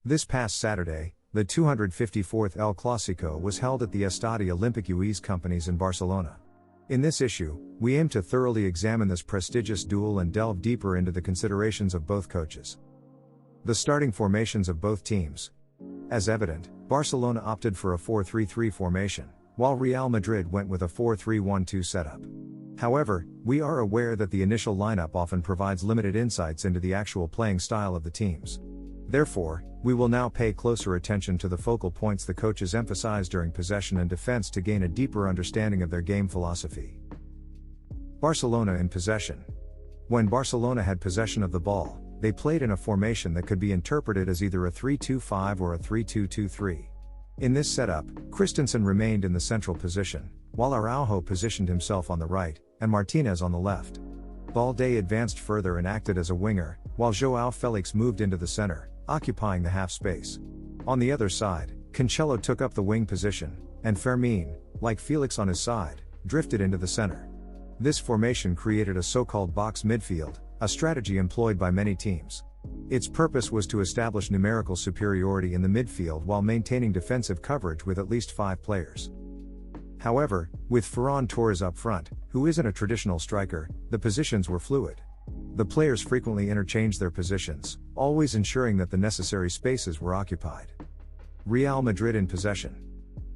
This past Saturday, the 254th El Clásico was held at the Estadi Olímpic Lluís Companys in Barcelona. In this issue, we aim to thoroughly examine this prestigious duel and delve deeper into the considerations of both coaches. The starting formations of both teams. As evident, Barcelona opted for a 4-3-3 formation, while Real Madrid went with a 4-3-1-2 setup. However, we are aware that the initial lineup often provides limited insights into the actual playing style of the teams. Therefore, we will now pay closer attention to the focal points the coaches emphasize during possession and defense to gain a deeper understanding of their game philosophy. Barcelona in possession. When Barcelona had possession of the ball, they played in a formation that could be interpreted as either a 3-2-5 or a 3-2-2-3. In this setup, Christensen remained in the central position, while Araujo positioned himself on the right, and Martinez on the left. Balde advanced further and acted as a winger, while João Felix moved into the center, occupying the half space. On the other side, Cancelo took up the wing position, and Fermin, like Felix on his side, drifted into the center. This formation created a so-called box midfield, a strategy employed by many teams. Its purpose was to establish numerical superiority in the midfield while maintaining defensive coverage with at least 5 players. However, with Ferran Torres up front, who isn't a traditional striker, the positions were fluid. The players frequently interchanged their positions, always ensuring that the necessary spaces were occupied. Real Madrid in possession.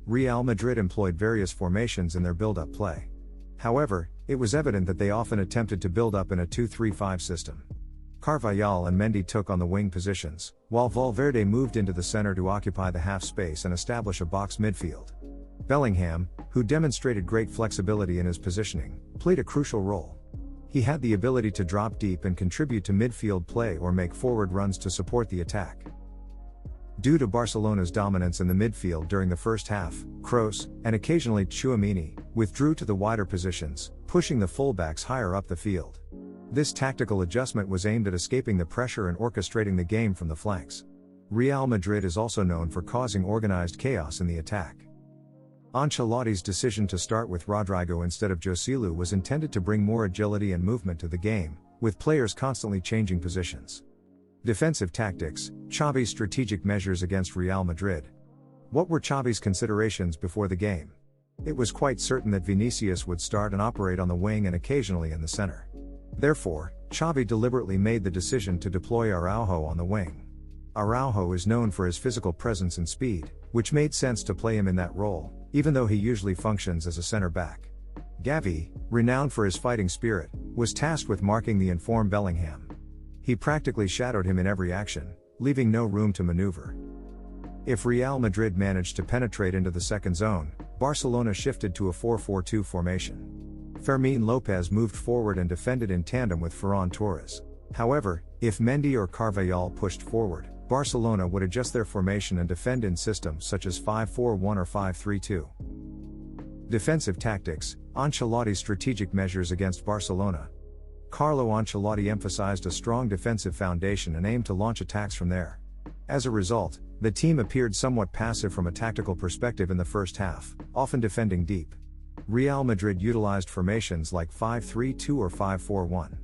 Real Madrid employed various formations in their build-up play. However, it was evident that they often attempted to build up in a 2-3-5 system. Carvajal and Mendy took on the wing positions, while Valverde moved into the center to occupy the half space and establish a box midfield. Bellingham, who demonstrated great flexibility in his positioning, played a crucial role. He had the ability to drop deep and contribute to midfield play or make forward runs to support the attack. Due to Barcelona's dominance in the midfield during the first half, Kroos, and occasionally Tchouaméni, withdrew to the wider positions, pushing the fullbacks higher up the field. This tactical adjustment was aimed at escaping the pressure and orchestrating the game from the flanks. Real Madrid is also known for causing organized chaos in the attack. Ancelotti's decision to start with Rodrigo instead of Joselu was intended to bring more agility and movement to the game, with players constantly changing positions. Defensive tactics, Xavi's strategic measures against Real Madrid. What were Xavi's considerations before the game? It was quite certain that Vinicius would start and operate on the wing and occasionally in the center. Therefore, Xavi deliberately made the decision to deploy Araujo on the wing. Araujo is known for his physical presence and speed, which made sense to play him in that role, even though he usually functions as a center back. Gavi, renowned for his fighting spirit, was tasked with marking the informed Bellingham. He practically shadowed him in every action, leaving no room to maneuver. If Real Madrid managed to penetrate into the second zone, Barcelona shifted to a 4-4-2 formation. Fermin Lopez moved forward and defended in tandem with Ferran Torres. However, if Mendy or Carvajal pushed forward, Barcelona would adjust their formation and defend in systems such as 5-4-1 or 5-3-2. Defensive tactics, Ancelotti's strategic measures against Barcelona. Carlo Ancelotti emphasized a strong defensive foundation and aimed to launch attacks from there. As a result, the team appeared somewhat passive from a tactical perspective in the first half, often defending deep. Real Madrid utilized formations like 5-3-2 or 5-4-1.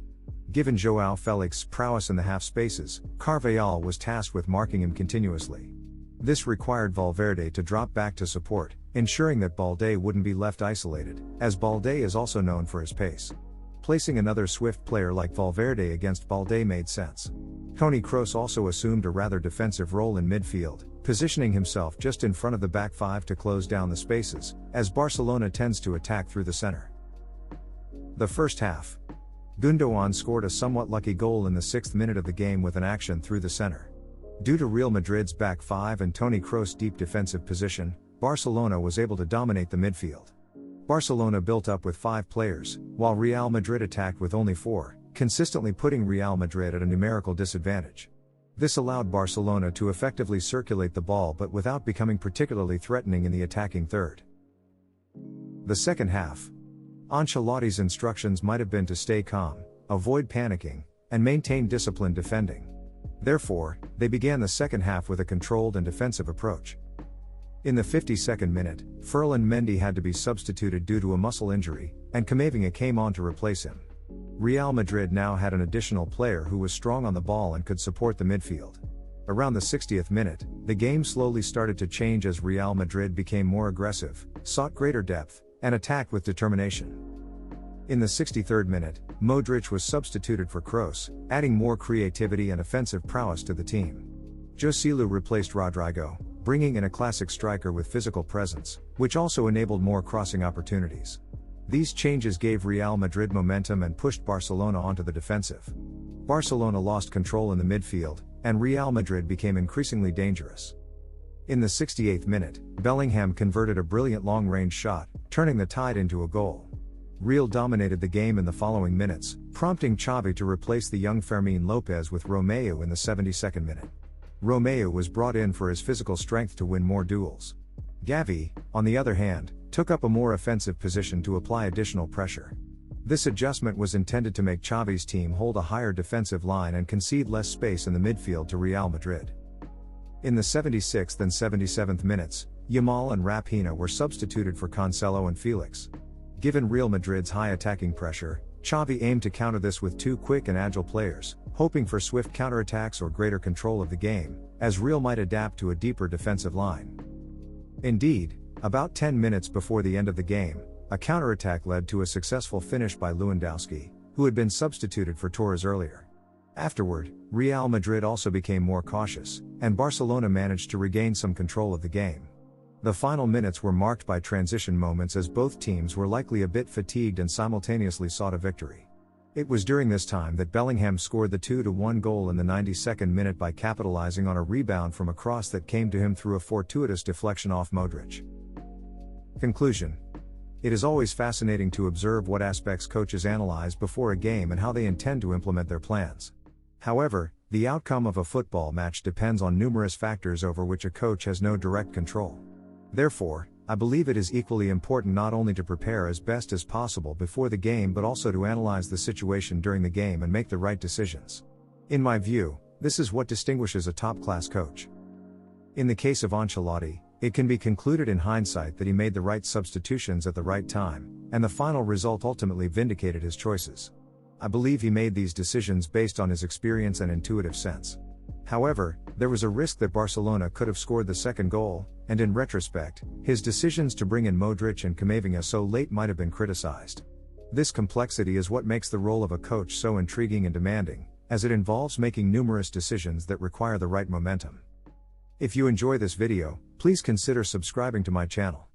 Given João Felix's prowess in the half spaces, Carvajal was tasked with marking him continuously. This required Valverde to drop back to support, ensuring that Balde wouldn't be left isolated, as Balde is also known for his pace. Placing another swift player like Valverde against Balde made sense. Toni Kroos also assumed a rather defensive role in midfield, positioning himself just in front of the back 5 to close down the spaces, as Barcelona tends to attack through the center. The first half. Gundogan scored a somewhat lucky goal in the 6th minute of the game with an action through the center. Due to Real Madrid's back 5 and Toni Kroos' deep defensive position, Barcelona was able to dominate the midfield. Barcelona built up with 5 players, while Real Madrid attacked with only 4, consistently putting Real Madrid at a numerical disadvantage. This allowed Barcelona to effectively circulate the ball but without becoming particularly threatening in the attacking third. The second half. Ancelotti's instructions might have been to stay calm, avoid panicking, and maintain disciplined defending. Therefore, they began the second half with a controlled and defensive approach. In the 52nd minute, Ferland Mendy had to be substituted due to a muscle injury, and Camavinga came on to replace him. Real Madrid now had an additional player who was strong on the ball and could support the midfield. Around the 60th minute, the game slowly started to change as Real Madrid became more aggressive, sought greater depth, and attacked with determination. In the 63rd minute, Modric was substituted for Kroos, adding more creativity and offensive prowess to the team. Joselu replaced Rodrigo, bringing in a classic striker with physical presence, which also enabled more crossing opportunities. These changes gave Real Madrid momentum and pushed Barcelona onto the defensive. Barcelona lost control in the midfield, and Real Madrid became increasingly dangerous. In the 68th minute, Bellingham converted a brilliant long-range shot, turning the tide into a goal. Real dominated the game in the following minutes, prompting Xavi to replace the young Fermín López with Romeu in the 72nd minute. Romeu was brought in for his physical strength to win more duels. Gavi, on the other hand, took up a more offensive position to apply additional pressure. This adjustment was intended to make Xavi's team hold a higher defensive line and concede less space in the midfield to Real Madrid. In the 76th and 77th minutes, Yamal and Raphinha were substituted for Cancelo and Felix. Given Real Madrid's high attacking pressure, Xavi aimed to counter this with two quick and agile players, hoping for swift counterattacks or greater control of the game, as Real might adapt to a deeper defensive line. Indeed, about 10 minutes before the end of the game, a counterattack led to a successful finish by Lewandowski, who had been substituted for Torres earlier. Afterward, Real Madrid also became more cautious, and Barcelona managed to regain some control of the game. The final minutes were marked by transition moments as both teams were likely a bit fatigued and simultaneously sought a victory. It was during this time that Bellingham scored the 2-1 goal in the 92nd minute by capitalizing on a rebound from a cross that came to him through a fortuitous deflection off Modric. Conclusion. It is always fascinating to observe what aspects coaches analyze before a game and how they intend to implement their plans. However, the outcome of a football match depends on numerous factors over which a coach has no direct control. Therefore, I believe it is equally important not only to prepare as best as possible before the game but also to analyze the situation during the game and make the right decisions. In my view, this is what distinguishes a top-class coach. In the case of Ancelotti, it can be concluded in hindsight that he made the right substitutions at the right time, and the final result ultimately vindicated his choices. I believe he made these decisions based on his experience and intuitive sense. However, there was a risk that Barcelona could have scored the second goal, and in retrospect, his decisions to bring in Modric and Camavinga so late might have been criticized. This complexity is what makes the role of a coach so intriguing and demanding, as it involves making numerous decisions that require the right momentum. If you enjoy this video, please consider subscribing to my channel.